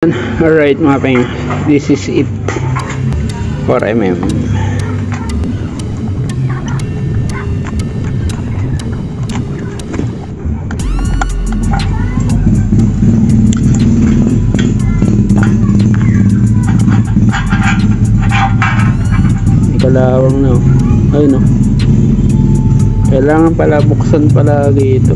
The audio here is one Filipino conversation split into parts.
Alright mga peng, this is it for mm. Kalawang na, ay no, kailangan pala buksan palagi ito.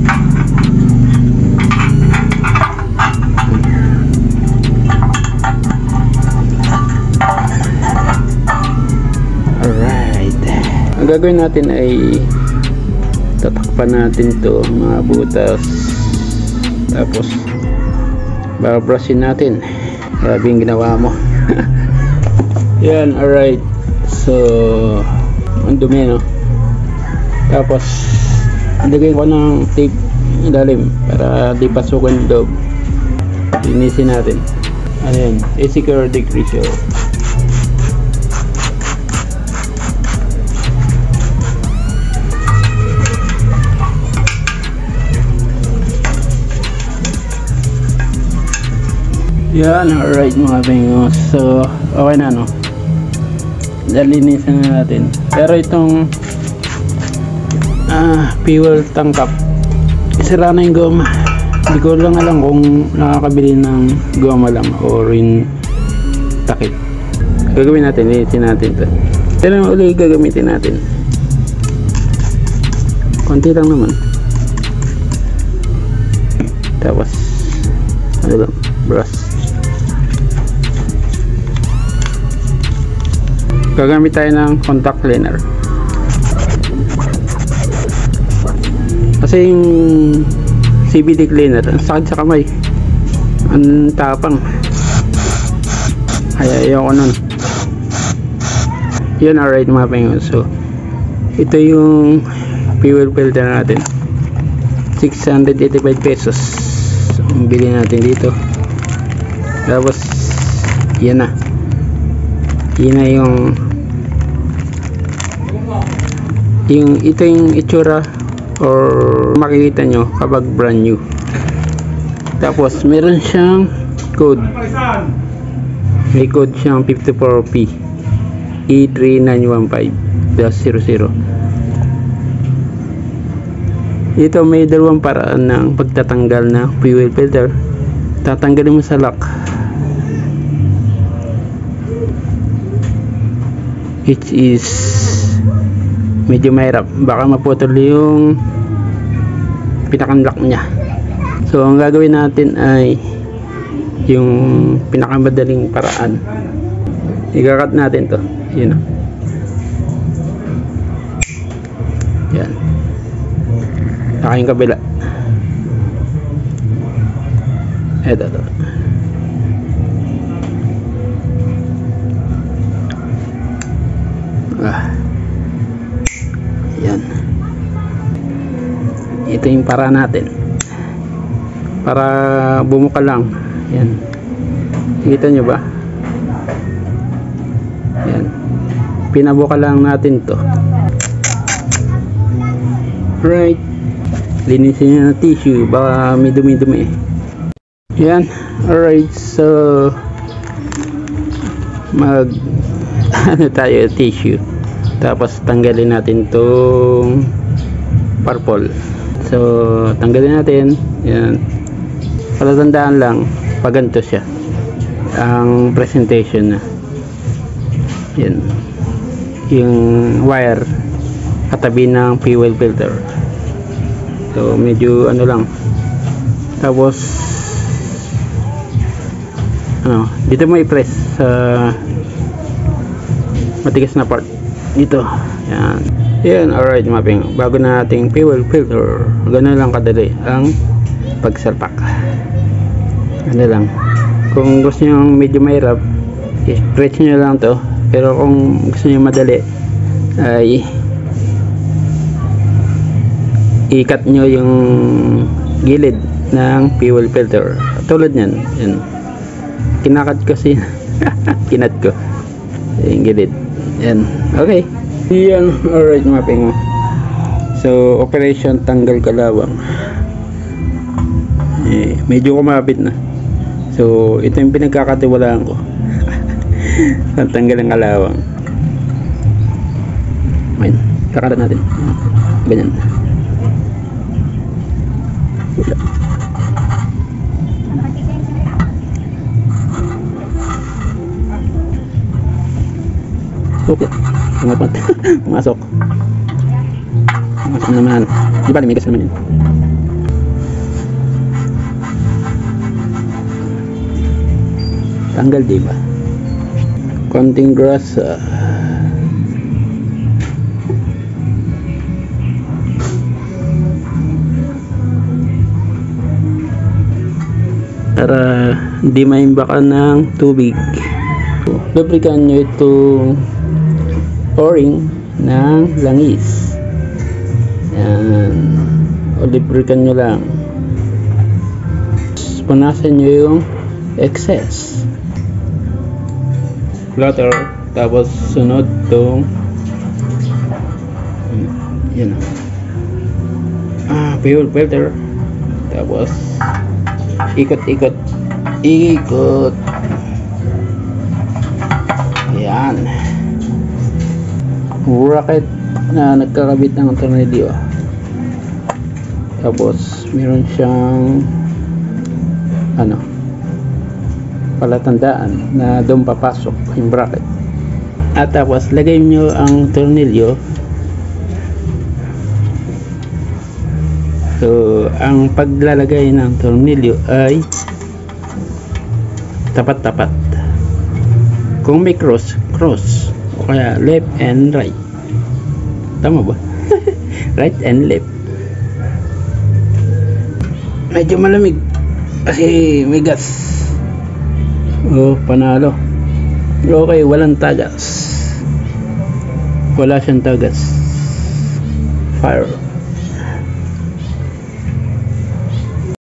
Alright, ang gagawin natin ay tatakpan natin to mga butas, tapos babrushin natin. Grabe yung ginawa mo. Yan, alright. So, ang dumi, no? Tapos, ilagay ko ng tape ilalim para di pasukan yung loob. Linisin natin. Ayan, secure decrease. Yan, alright mga bengos. So, okay na, no? Linisan na natin. Pero itong fuel tangkap, isira na yung goma. Hindi ko lang alam kung nakakabili ng goma lang o rin takip. Gagawin natin, linisin natin ito. Pero uli gagamitin natin. Konti lang naman. Tapos ano lang, brush. Gagamit tayo ng contact cleaner kasi yung CBD cleaner ang sakit sa kamay, ang tapang, kaya ayoko nun. Yun, alright mga penguin. So ito yung fuel filter natin, 685 pesos ang bili natin dito. Tapos yan na, yun na yung ito yung itsura or makikita nyo kapag brand new. Tapos meron siyang code, may code siyang 54P E3915-00. Ito may dalawang paraan ng pagtatanggal ng fuel filter. Tatanggalin mo sa lock, which is medyo mahirap, baka maputol yung pinaka-lock nya. So ang gagawin natin ay yung pinakamadaling paraan, i-cut natin to. Yun o, yan, saka yung kabila, eto. Yan, ito yung para natin para bumuka lang. Yan, kita nyo ba? Yan, pinabuka lang natin to. Right, linisin nyo na tissue, baka may dumi-dumi. Yan, alright. So mag ano tayo, tissue, tapos tanggalin natin tong purple. So tanggalin natin yan, palatandaan lang pag ganito siya ang presentation na. Yan yung wire katabi ng fuel filter. So medyo ano lang, tapos ano, dito mo i-press sa matigas na part dito. Yan, yan, alright mga peng. Bago na ating fuel filter, gano'n lang kadali ang pagsalpak. Ano lang, kung gusto nyo medyo mahirap, stretch nyo lang to. Pero kung gusto nyo madali, ay i-cut nyo yung gilid ng fuel filter. Tulad nyan, yan, kinakat ko siya. Kinat ko yung gilid. Yan, okay. Yan, alright mga pengo. So operation tanggal kalawang, medyo kumapit na. So ito yung pinagkakatiwalaan ko. Tanggal ang kalawang. Ayun, kakalat natin. Ganyan. Wala. Okay. Pumasok. Pumasok naman. Di ba, limigas naman yun. Tanggal, di ba? Konting grass. Para hindi maimbakan ng tubig. Lubrikan nyo itong o-ring ng langis. Yan. O lubrikan nyo lang. Punasan nyo yung excess. Flutter. Tapos sunod tong yan. Fuel filter. Tapos ikot. Yan. Rocket na nagkakabit ng tornilyo. Tapos meron siyang palatandaan na doon papasok yung bracket. At tapos lagay nyo ang tornilyo. So ang paglalagay ng tornilyo ay tapat-tapat. Kung may cross o kaya left and right. Tama ba? Right and left. Medyo malamig kasi may gas. Oh, panalo. Okay, walang tagas. Wala siyang tagas. Fire.